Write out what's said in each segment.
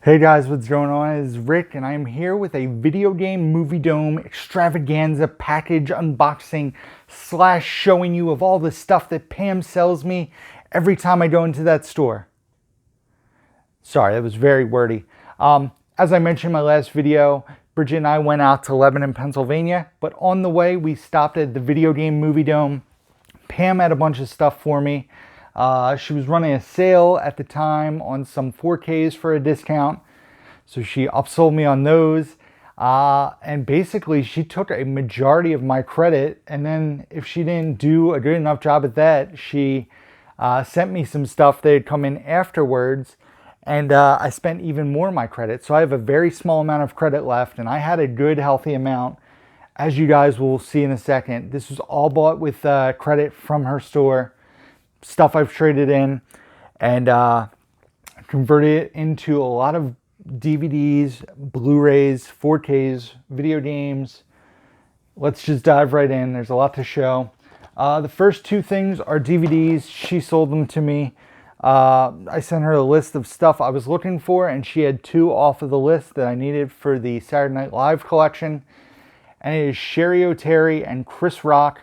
Hey guys, what's going on? It's Rick, and I'm here with a Video Game Movie Dome extravaganza package unboxing / showing you of all the stuff that Pam sells me every time I go into that store. Sorry, that was very wordy. As I mentioned in my last video, Bridget and I went out to Lebanon, Pennsylvania, but on the way we stopped at the Video Game Movie Dome. Pam had a bunch of stuff for me. She was running a sale at the time on some 4Ks for a discount. So she upsold me on those. And basically she took a majority of my credit. And then if she didn't do a good enough job at that, she sent me some stuff that had come in afterwards. And I spent even more of my credit. So I have a very small amount of credit left. And I had a good, healthy amount. As you guys will see in a second, this was all bought with credit from her store. Stuff I've traded in and converted it into a lot of DVDs, Blu-rays, 4Ks, video games. Let's just dive right in. There's a lot to show. The first two things are DVDs. She sold them to me. I sent her a list of stuff I was looking for, and she had two off of the list that I needed for the Saturday Night Live collection. And it is Cheri Oteri and Chris Rock.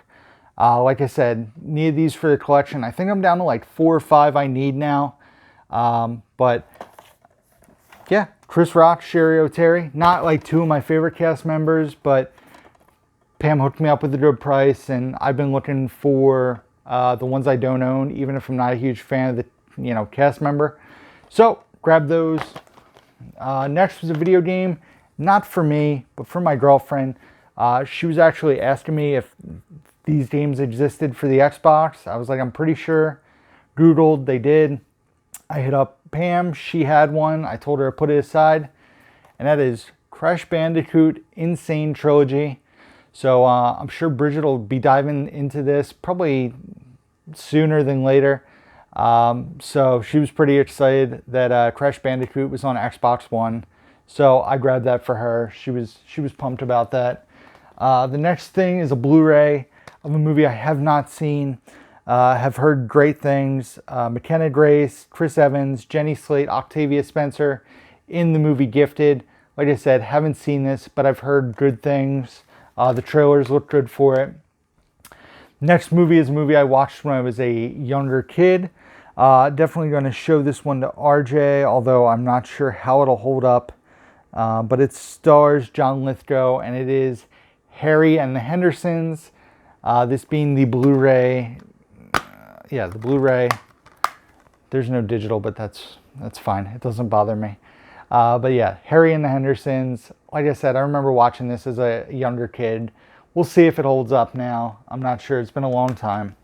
Like I said, needed these for the collection. I think I'm down to like 4 or 5 I need now. But yeah, Chris Rock, Cheri Oteri. Not like two of my favorite cast members, but Pam hooked me up with a good price, and I've been looking for the ones I don't own, even if I'm not a huge fan of the cast member. So grab those. Next was a video game, not for me, but for my girlfriend. She was actually asking me if these games existed for the Xbox. I was like, I'm pretty sure. Googled, they did. I hit up Pam, she had one. I told her to put it aside. And that is Crash Bandicoot Insane Trilogy. So I'm sure Bridget will be diving into this probably sooner than later. So she was pretty excited that Crash Bandicoot was on Xbox One. So I grabbed that for her. She was pumped about that. The next thing is a Blu-ray of a movie I have not seen. Have heard great things. McKenna Grace, Chris Evans, Jenny Slate, Octavia Spencer in the movie Gifted. Like I said, haven't seen this, but I've heard good things. The trailers look good for it. Next movie is a movie I watched when I was a younger kid. Definitely going to show this one to RJ, although I'm not sure how it'll hold up. But it stars John Lithgow, and it is Harry and the Hendersons. This being the Blu-ray. The Blu-ray. There's no digital, but that's fine. It doesn't bother me. But yeah, Harry and the Hendersons. Like I said, I remember watching this as a younger kid. We'll see if it holds up now. I'm not sure. It's been a long time.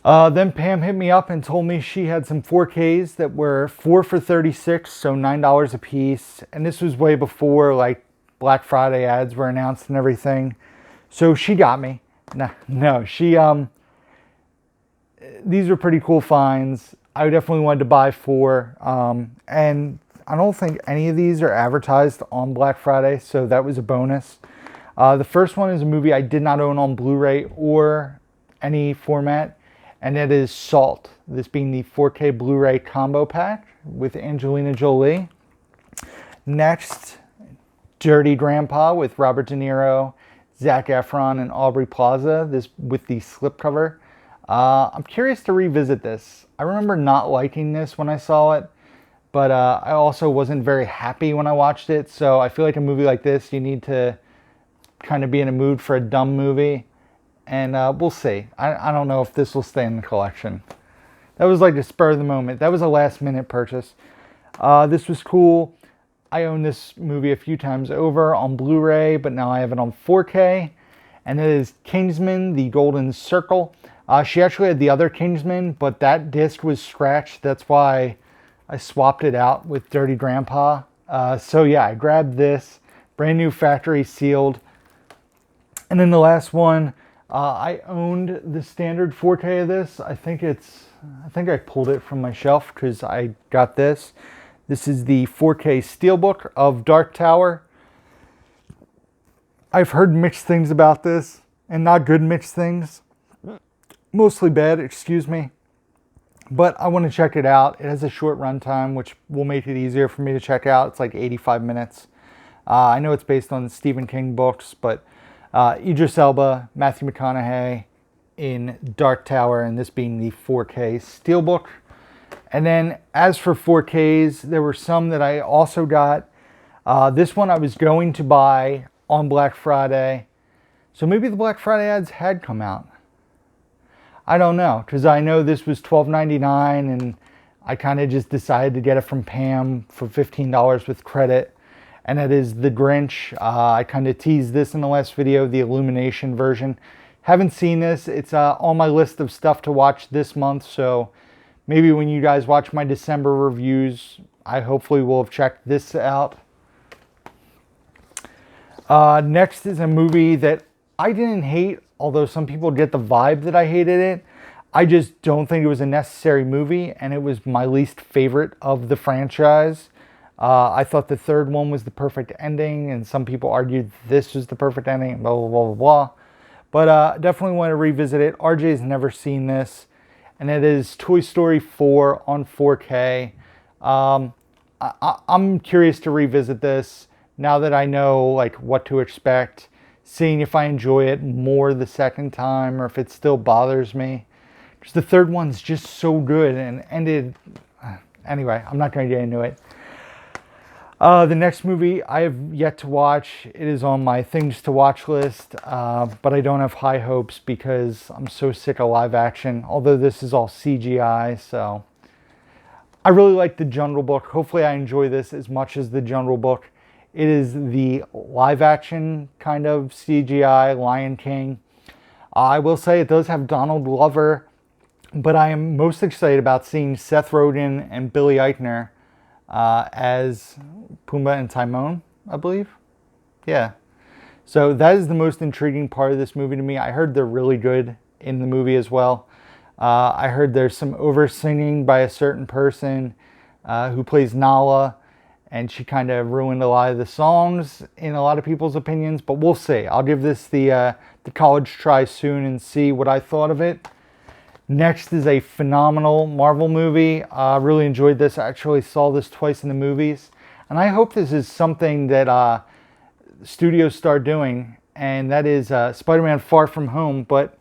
Then Pam hit me up and told me she had some 4Ks that were 4 for $36, so $9 a piece. And this was way before like Black Friday ads were announced and everything. So she got me. These are pretty cool finds. I definitely wanted to buy 4. And I don't think any of these are advertised on Black Friday, so that was a bonus. The first one is a movie I did not own on Blu-ray or any format, and that is Salt. This being the 4K Blu-ray combo pack with Angelina Jolie. Next, Dirty Grandpa with Robert De Niro, Zac Efron, and Aubrey Plaza. This with the slipcover. I'm curious to revisit this. I remember not liking this when I saw it, but I also wasn't very happy when I watched it. So I feel like a movie like this, you need to kind of be in a mood for a dumb movie. And we'll see. I don't know if this will stay in the collection. That was like a spur of the moment. That was a last minute purchase. This was cool. I own this movie a few times over on Blu-ray, but now I have it on 4K. And it is Kingsman, The Golden Circle. She actually had the other Kingsman, but that disc was scratched. That's why I swapped it out with Dirty Grandpa. So yeah, I grabbed this. Brand new factory sealed. And then the last one, I owned the standard 4K of this. I think I pulled it from my shelf because I got this. This is the 4K Steelbook of Dark Tower. I've heard mixed things about this, and not good mixed things. Mostly bad, excuse me. but I want to check it out. It has a short runtime, which will make it easier for me to check out. It's like 85 minutes. I know it's based on Stephen King books, but Idris Elba, Matthew McConaughey in Dark Tower, and this being the 4K Steelbook. And then as for 4Ks, there were some that I also got. This one I was going to buy on Black Friday. So maybe the Black Friday ads had come out. I don't know, because I know this was $12.99 and I kind of just decided to get it from Pam for $15 with credit. And that is The Grinch. I kind of teased this in the last video, the Illumination version. Haven't seen this. It's on my list of stuff to watch this month. So maybe when you guys watch my December reviews, I hopefully will have checked this out. Next is a movie that I didn't hate, although some people get the vibe that I hated it. I just don't think it was a necessary movie, and it was my least favorite of the franchise. I thought the third one was the perfect ending, and some people argued this was the perfect ending, blah, blah, blah, blah, blah. But definitely want to revisit it. RJ's never seen this, and it is Toy Story 4 on 4K. I'm curious to revisit this now that I know like what to expect. Seeing if I enjoy it more the second time or if it still bothers me. Because the third one's just so good and ended... Anyway, I'm not going to get into it. The next movie I have yet to watch. It is on my things to watch list, but I don't have high hopes because I'm so sick of live action. Although this is all CGI, so... I really like The Jungle Book. Hopefully I enjoy this as much as The Jungle Book. It is the live action kind of CGI Lion King. I will say it does have Donald Glover, but I am most excited about seeing Seth Rogen and Billy Eichner as Pumbaa and Timon, I believe. Yeah. So that is the most intriguing part of this movie to me. I heard they're really good in the movie as well. I heard there's some over singing by a certain person who plays Nala. And she kind of ruined a lot of the songs in a lot of people's opinions, but we'll see. I'll give this the college try soon and see what I thought of it. Next is a phenomenal Marvel movie. I really enjoyed this. I actually saw this twice in the movies. And I hope this is something that studios start doing. And that is Spider-Man Far From Home, but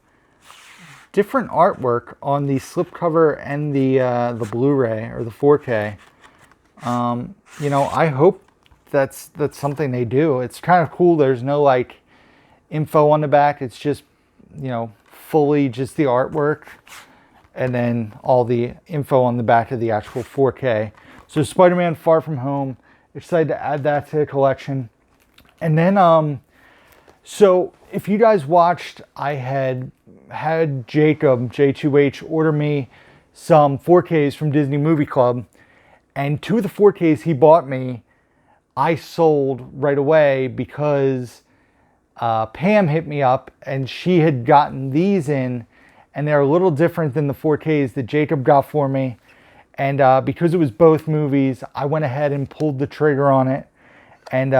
different artwork on the slipcover and the Blu-ray or the 4K. You know, I hope that's something they do. It's kind of cool. There's no like info on the back. It's just, you know, fully just the artwork and then all the info on the back of the actual 4K. So Spider-Man Far From Home, excited to add that to the collection. And then, so if you guys watched, I had Jacob, J2H, order me some 4Ks from Disney Movie Club. And two of the 4Ks he bought me, I sold right away because Pam hit me up and she had gotten these in and they're a little different than the 4Ks that Jacob got for me. And because it was both movies, I went ahead and pulled the trigger on it. And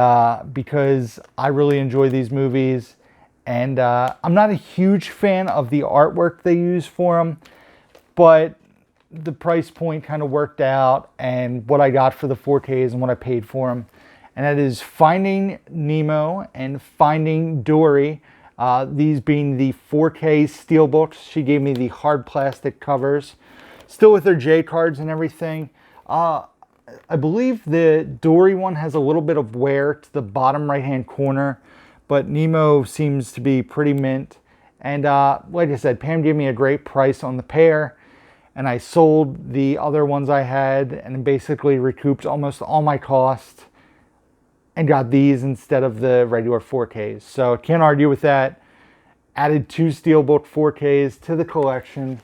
because I really enjoy these movies. And I'm not a huge fan of the artwork they use for them, but the price point kind of worked out and what I got for the 4Ks and what I paid for them. And that is Finding Nemo and Finding Dory. These being the 4K Steelbooks. She gave me the hard plastic covers. Still with their J cards and everything. I believe the Dory one has a little bit of wear to the bottom right hand corner. But Nemo seems to be pretty mint. And like I said, Pam gave me a great price on the pair. And I sold the other ones I had and basically recouped almost all my cost and got these instead of the regular 4Ks. So can't argue with that. Added 2 Steelbook 4Ks to the collection.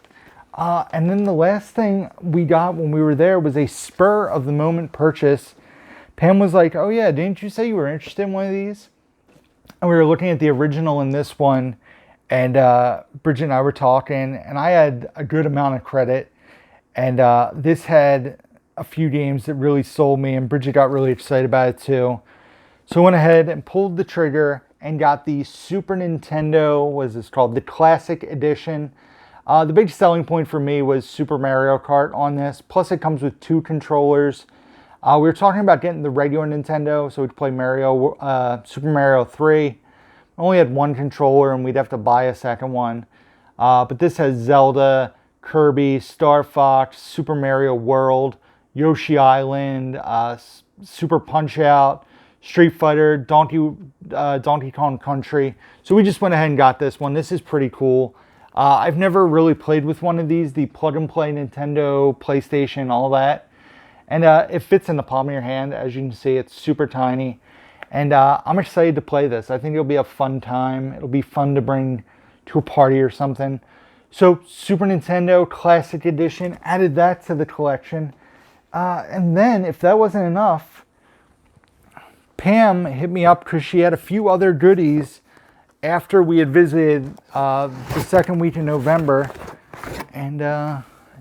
And then the last thing we got when we were there was a spur of the moment purchase. Pam was like, oh yeah, didn't you say you were interested in one of these? And we were looking at the original in this one. And Bridget and I were talking, and I had a good amount of credit. And this had a few games that really sold me, and Bridget got really excited about it too. So I went ahead and pulled the trigger and got the Super Nintendo, what is this called? The Classic Edition. The big selling point for me was Super Mario Kart on this. Plus, it comes with 2 controllers. We were talking about getting the regular Nintendo so we could play Super Mario 3. I only had 1 controller and we'd have to buy a second one. But this has Zelda, Kirby, Star Fox, Super Mario World, Yoshi Island, Super Punch-Out, Street Fighter, Donkey Kong Country. So we just went ahead and got this one. This is pretty cool. I've never really played with one of these, the plug-and-play Nintendo, PlayStation, all that. And it fits in the palm of your hand. As you can see, it's super tiny. And I'm excited to play this. I think it'll be a fun time. It'll be fun to bring to a party or something. So Super Nintendo Classic Edition, added that to the collection. And then, if that wasn't enough, Pam hit me up because she had a few other goodies after we had visited the second week in November. And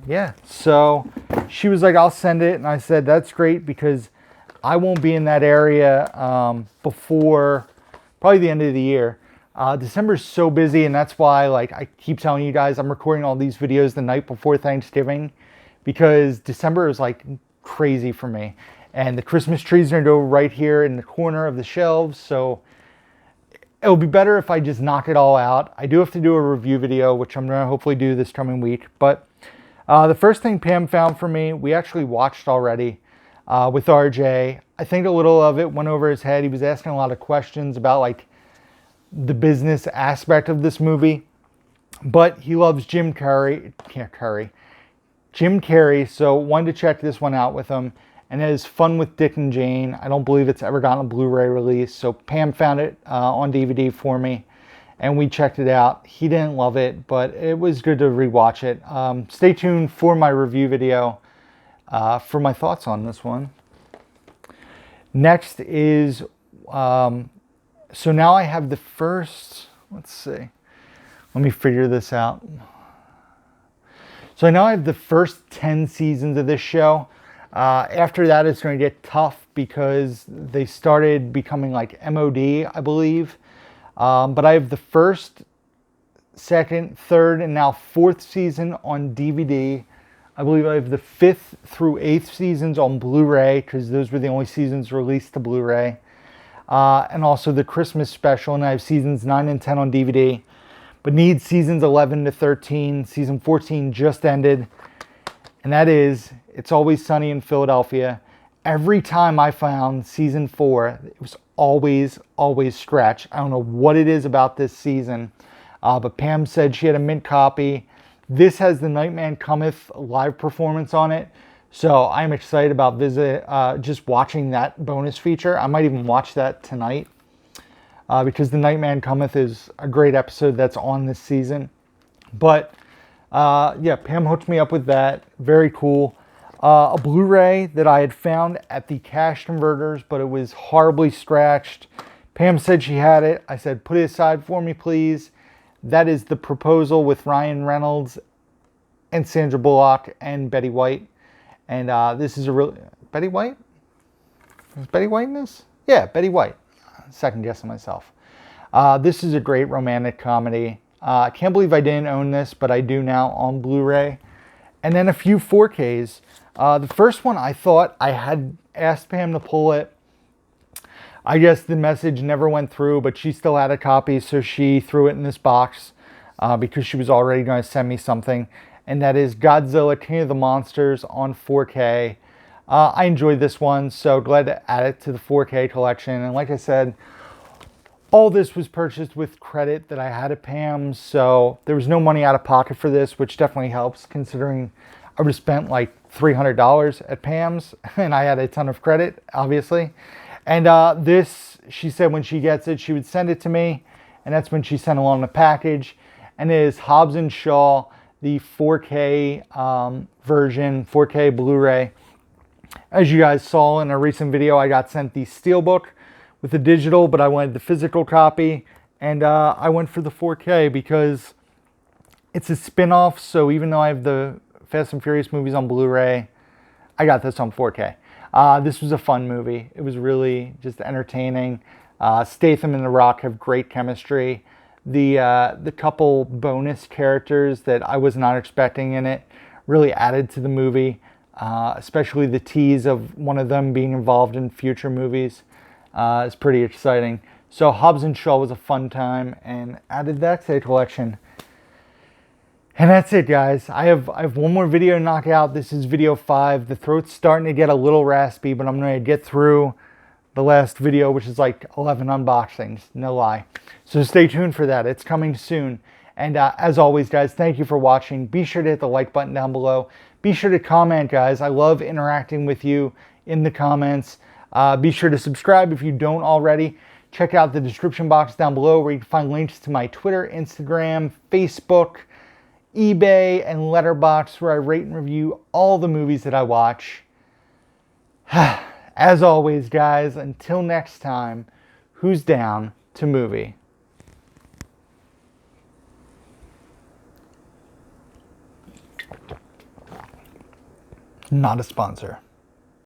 yeah, so she was like, I'll send it. And I said, that's great because I won't be in that area before probably the end of the year. December is so busy, and that's why I keep telling you guys I'm recording all these videos the night before Thanksgiving, because December is crazy for me. And the Christmas trees are going to go right here in the corner of the shelves, so it'll be better if I just knock it all out. I do have to do a review video, which I'm going to hopefully do this coming week. But the first thing Pam found for me, we actually watched already with RJ. I think a little of it went over his head. He was asking a lot of questions about the business aspect of this movie. But he loves Jim Carrey, so wanted to check this one out with him. And it is Fun with Dick and Jane. I don't believe it's ever gotten a Blu-ray release. So Pam found it on DVD for me, and we checked it out. He didn't love it, but it was good to rewatch it. Stay tuned for my review video for my thoughts on this one. Next is, so now I have the first, let's see. Let me figure this out. So now I have the first 10 seasons of this show. After that, it's going to get tough because they started becoming MOD, I believe. But I have the first, second, third, and now 4th season on DVD. I believe I have the 5th through 8th seasons on Blu-ray, because those were the only seasons released to Blu-ray. And also the Christmas special, and I have seasons 9 and 10 on DVD. But need seasons 11 to 13. Season 14 just ended. And that is It's Always Sunny in Philadelphia. Every time I found season 4, it was always scratch. I don't know what it is about this season. But Pam said she had a mint copy. This has the Nightman Cometh live performance on it. So I'm excited about just watching that bonus feature. I might even watch that tonight. Because the Nightman Cometh is a great episode that's on this season. But yeah, Pam hooked me up with that. Very cool. A Blu-ray that I had found at the cash converters, but it was horribly scratched. Pam said she had it. I said, put it aside for me, please. That is The Proposal with Ryan Reynolds and Sandra Bullock and Betty White. And this is a real... Betty White? Was Betty White in this? Yeah, Betty White. Second guessing myself. This is a great romantic comedy. I can't believe I didn't own this, but I do now on Blu-ray. And then a few 4Ks. The first one, I thought I had asked Pam to pull it. I guess the message never went through, but she still had a copy, so she threw it in this box because she was already going to send me something. And that is Godzilla King of the Monsters on 4K. I enjoyed this one, so glad to add it to the 4K collection. And like I said, all this was purchased with credit that I had at Pam's, so there was no money out of pocket for this, which definitely helps considering I would have spent $300 at Pam's, and I had a ton of credit, obviously. And this, she said when she gets it, she would send it to me, and that's when she sent along the package. And it is Hobbs and Shaw, the 4K version, 4K Blu-ray. As you guys saw in a recent video, I got sent the Steelbook with the digital, but I wanted the physical copy, and I went for the 4K because it's a spin-off, so even though I have the Fast and Furious movies on Blu-ray, I got this on 4K. This was a fun movie. It was really just entertaining. Statham and The Rock have great chemistry. The couple bonus characters that I was not expecting in it really added to the movie, especially the tease of one of them being involved in future movies. Is pretty exciting. So Hobbs and Shaw was a fun time, and added that to the collection. And that's it, guys. I have one more video to knock out. This is video 5. The throat's starting to get a little raspy, but I'm going to get through the last video, which is like 11 unboxings. No lie. So stay tuned for that. It's coming soon. And as always, guys, thank you for watching. Be sure to hit the like button down below. Be sure to comment, guys. I love interacting with you in the comments. Be sure to subscribe if you don't already. Check out the description box down below where you can find links to my Twitter, Instagram, Facebook, eBay, and Letterboxd, where I rate and review all the movies that I watch. As always, guys, until next time, who's down to movie? Not a sponsor.